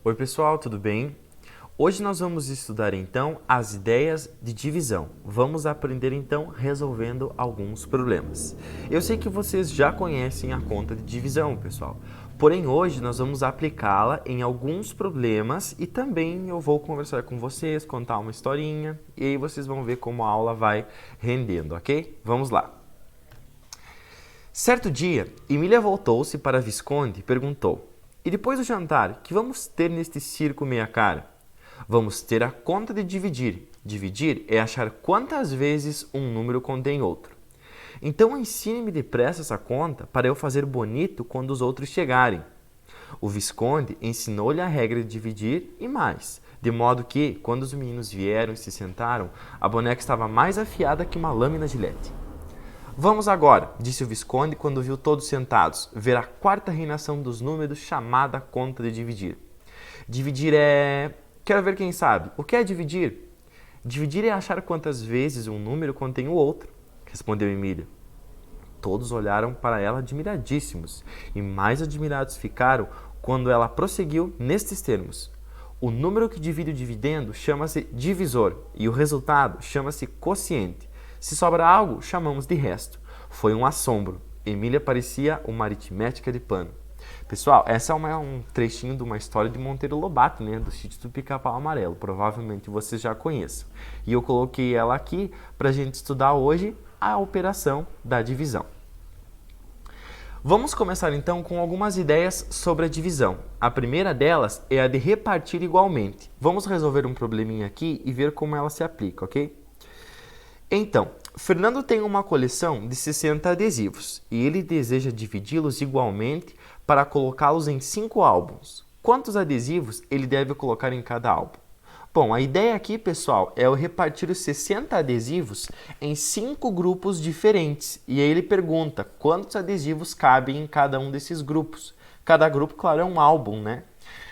Oi pessoal, tudo bem? Hoje nós vamos estudar então as ideias de divisão. Vamos aprender então resolvendo alguns problemas. Eu sei que vocês já conhecem a conta de divisão, pessoal. Porém, hoje nós vamos aplicá-la em alguns problemas e também eu vou conversar com vocês, contar uma historinha e aí vocês vão ver como a aula vai rendendo, ok? Vamos lá. Certo dia, Emília voltou-se para Visconde e perguntou: E depois do jantar, que vamos ter neste circo meia cara? Vamos ter a conta de dividir. Dividir é achar quantas vezes um número contém outro. Então ensine-me depressa essa conta para eu fazer bonito quando os outros chegarem. O Visconde ensinou-lhe a regra de dividir e mais, de modo que, quando os meninos vieram e se sentaram, a boneca estava mais afiada que uma lâmina de Gillette. Vamos agora, disse o Visconde quando viu todos sentados, ver a quarta reinação dos números chamada conta de dividir. Dividir é... Quero ver quem sabe. O que é dividir? Dividir é achar quantas vezes um número contém o outro, respondeu Emília. Todos olharam para ela admiradíssimos, e mais admirados ficaram quando ela prosseguiu nestes termos. O número que divide o dividendo chama-se divisor, e o resultado chama-se quociente. Se sobra algo, chamamos de resto. Foi um assombro. Emília parecia uma aritmética de pano. Pessoal, essa é um trechinho de uma história de Monteiro Lobato, né? Do Sítio do Pica-Pau Amarelo. Provavelmente vocês já conheçam. E eu coloquei ela aqui para a gente estudar hoje a operação da divisão. Vamos começar então com algumas ideias sobre a divisão. A primeira delas é a de repartir igualmente. Vamos resolver um probleminha aqui e ver como ela se aplica, ok? Então, Fernando tem uma coleção de 60 adesivos e ele deseja dividi-los igualmente para colocá-los em 5 álbuns. Quantos adesivos ele deve colocar em cada álbum? Bom, a ideia aqui, pessoal, é eu repartir os 60 adesivos em 5 grupos diferentes. E aí ele pergunta quantos adesivos cabem em cada um desses grupos. Cada grupo, claro, é um álbum, né?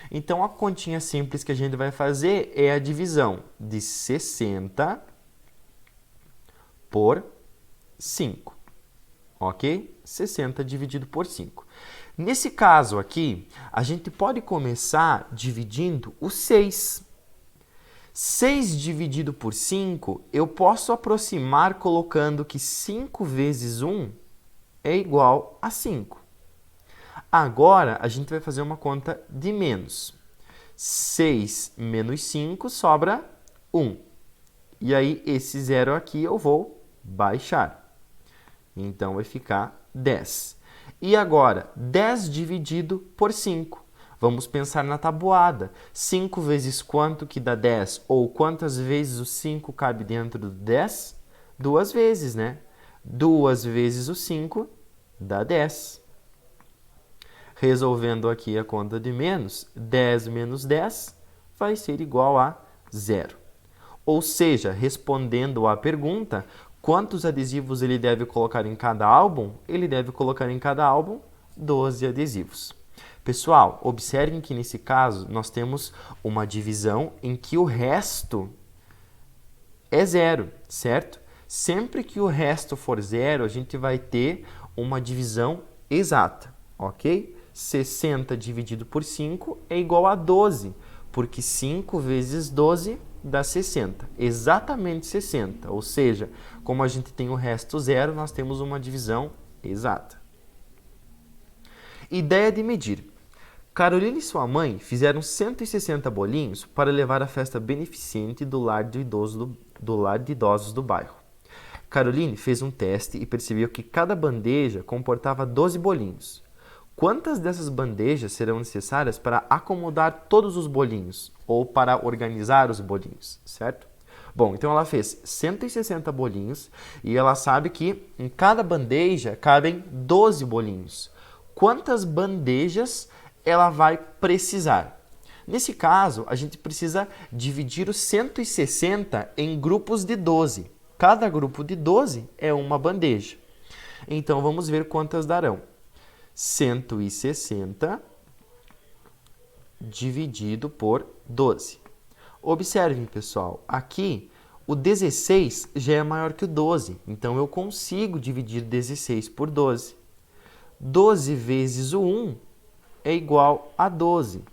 Então, a continha simples que a gente vai fazer é a divisão de 60 por 5, ok? 60 dividido por 5. Nesse caso aqui, a gente pode começar dividindo o 6. 6 dividido por 5, eu posso aproximar colocando que 5 vezes 1 é igual a 5. Agora, a gente vai fazer uma conta de menos. 6 menos 5 sobra 1. E aí, esse zero aqui eu vou baixar. Então, vai ficar 10. E agora, 10 dividido por 5. Vamos pensar na tabuada. 5 vezes quanto que dá 10? Ou quantas vezes o 5 cabe dentro do 10? 2 vezes, né? 2 vezes o 5 dá 10. Resolvendo aqui a conta de menos, 10 menos 10 vai ser igual a 0. Ou seja, respondendo à pergunta, quantos adesivos ele deve colocar em cada álbum? Ele deve colocar em cada álbum 12 adesivos. Pessoal, observem que nesse caso nós temos uma divisão em que o resto é zero, certo? Sempre que o resto for zero, a gente vai ter uma divisão exata, ok? 60 dividido por 5 é igual a 12, porque 5 vezes 12 dá 60, exatamente 60. Ou seja, como a gente tem o resto zero, nós temos uma divisão exata. Ideia de medir. Carolina e sua mãe fizeram 160 bolinhos para levar à festa beneficente do lar de idosos do bairro. Caroline fez um teste e percebeu que cada bandeja comportava 12 bolinhos. Quantas dessas bandejas serão necessárias para acomodar todos os bolinhos ou para organizar os bolinhos, certo? Bom, então ela fez 160 bolinhos e ela sabe que em cada bandeja cabem 12 bolinhos. Quantas bandejas ela vai precisar? Nesse caso, a gente precisa dividir os 160 em grupos de 12. Cada grupo de 12 é uma bandeja. Então, vamos ver quantas darão. 160 dividido por 12. Observem, pessoal, aqui o 16 já é maior que o 12, então eu consigo dividir 16 por 12. 12 vezes o 1 é igual a 12.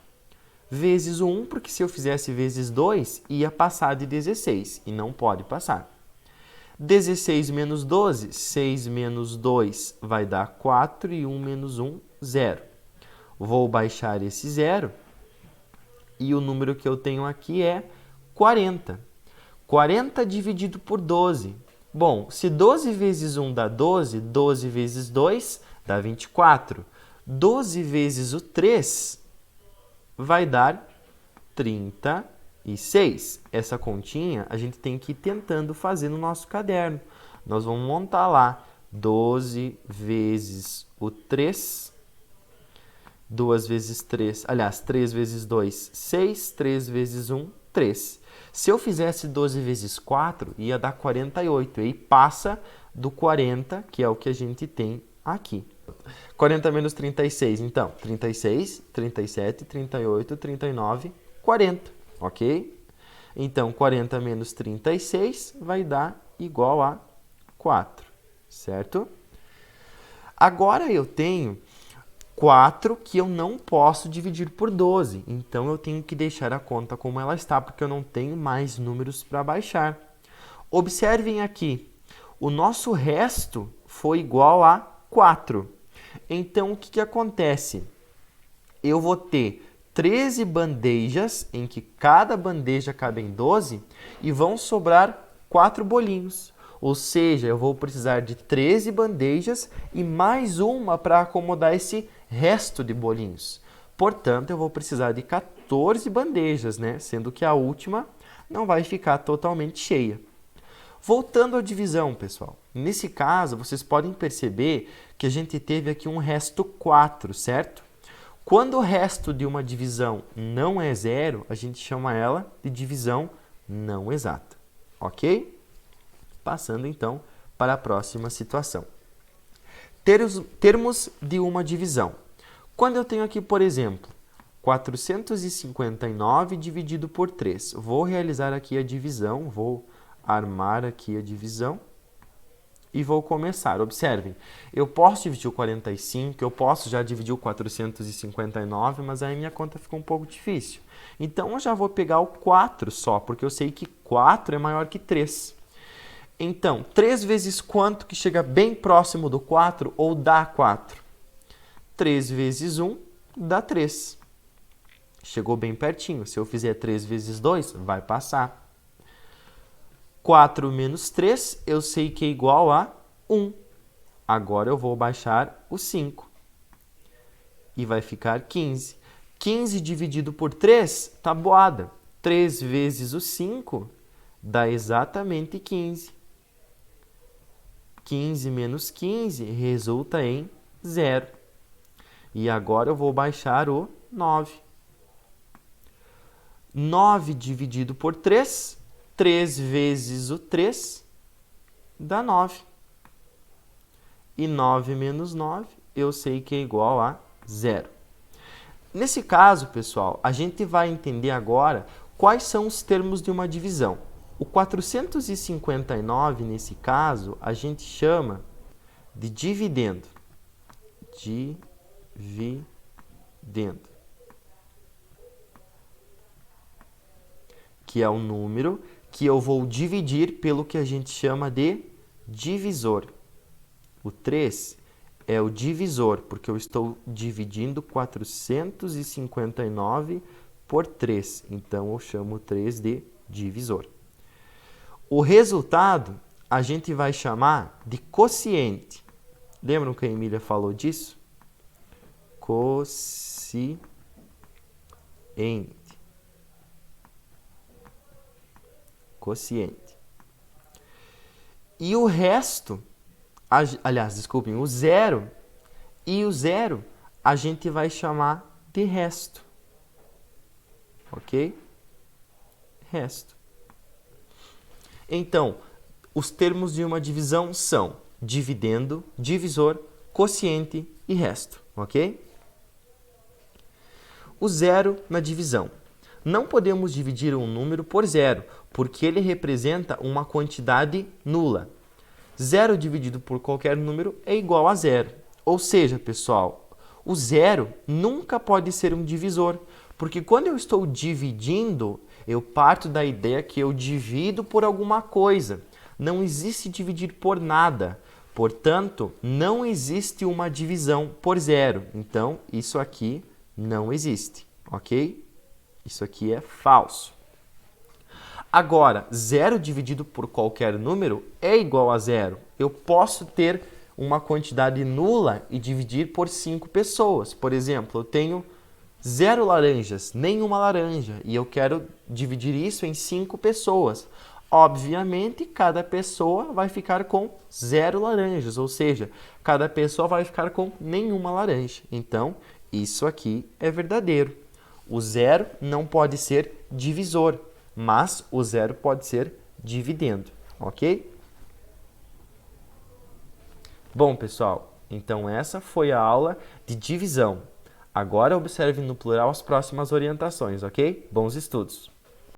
vezes o 1, porque se eu fizesse vezes 2, ia passar de 16, e não pode passar. 16 menos 12, 6 menos 2 vai dar 4, e 1 menos 1, 0. Vou baixar esse 0, e o número que eu tenho aqui é 40. 40 dividido por 12. Bom, se 12 vezes 1 dá 12, 12 vezes 2 dá 24. 12 vezes o 3 vai dar 36. Essa continha a gente tem que ir tentando fazer no nosso caderno. Nós vamos montar lá 12 vezes o 3, 2 vezes 3, aliás, 3 vezes 2, 6, 3 vezes 1, 3. Se eu fizesse 12 vezes 4, ia dar 48, e aí passa do 40, que é o que a gente tem aqui. 40 menos 36, então, 36, 37, 38, 39, 40, ok? Então, 40 menos 36 vai dar igual a 4, certo? Agora eu tenho 4 que eu não posso dividir por 12, então eu tenho que deixar a conta como ela está, porque eu não tenho mais números para baixar. Observem aqui, o nosso resto foi igual a 4. Então, o que acontece? Eu vou ter 13 bandejas, em que cada bandeja cabe em 12, e vão sobrar 4 bolinhos. Ou seja, eu vou precisar de 13 bandejas e mais uma para acomodar esse resto de bolinhos. Portanto, eu vou precisar de 14 bandejas, né? Sendo que a última não vai ficar totalmente cheia. Voltando à divisão, pessoal. Nesse caso, vocês podem perceber que a gente teve aqui um resto 4, certo? Quando o resto de uma divisão não é zero, a gente chama ela de divisão não exata, ok? Passando, então, para a próxima situação. Termos de uma divisão. Quando eu tenho aqui, por exemplo, 459 dividido por 3, vou realizar aqui a divisão, vou armar aqui a divisão e vou começar. Observem, eu posso dividir o 45, eu posso já dividir o 459, mas aí minha conta fica um pouco difícil. Então, eu já vou pegar o 4 só, porque eu sei que 4 é maior que 3. Então, 3 vezes quanto que chega bem próximo do 4 ou dá 4? 3 vezes 1 dá 3. Chegou bem pertinho. Se eu fizer 3 vezes 2, vai passar. 4 menos 3, eu sei que é igual a 1. Agora eu vou baixar o 5. E vai ficar 15. 15 dividido por 3, tabuada. 3 vezes o 5 dá exatamente 15. 15 menos 15 resulta em 0. E agora eu vou baixar o 9. 9 dividido por 3, 3 vezes o 3 dá 9. E 9 menos 9, eu sei que é igual a 0. Nesse caso, pessoal, a gente vai entender agora quais são os termos de uma divisão. O 459, nesse caso, a gente chama de dividendo. Dividendo. Que é o número que eu vou dividir pelo que a gente chama de divisor. O 3 é o divisor, porque eu estou dividindo 459 por 3. Então, eu chamo 3 de divisor. O resultado a gente vai chamar de quociente. Lembram que a Emília falou disso? Quociente. Quociente. E o resto, aliás, desculpem, o zero e o zero a gente vai chamar de resto. Ok? Resto. Então, os termos de uma divisão são dividendo, divisor, quociente e resto, ok? O zero na divisão. Não podemos dividir um número por zero, porque ele representa uma quantidade nula. Zero dividido por qualquer número é igual a zero. Ou seja, pessoal, o zero nunca pode ser um divisor, Porque quando eu estou dividindo, eu parto da ideia que eu divido por alguma coisa. Não existe dividir por nada. Portanto, não existe uma divisão por zero. Então, isso aqui não existe, ok? Isso aqui é falso. Agora, zero dividido por qualquer número é igual a zero. Eu posso ter uma quantidade nula e dividir por 5 pessoas. Por exemplo, eu tenho 0 laranjas, nenhuma laranja, e eu quero dividir isso em 5 pessoas. Obviamente, cada pessoa vai ficar com 0 laranjas, ou seja, cada pessoa vai ficar com nenhuma laranja. Então, isso aqui é verdadeiro. O zero não pode ser divisor, mas o zero pode ser dividendo, ok? Bom, pessoal, então essa foi a aula de divisão. Agora observe no plural as próximas orientações, ok? Bons estudos!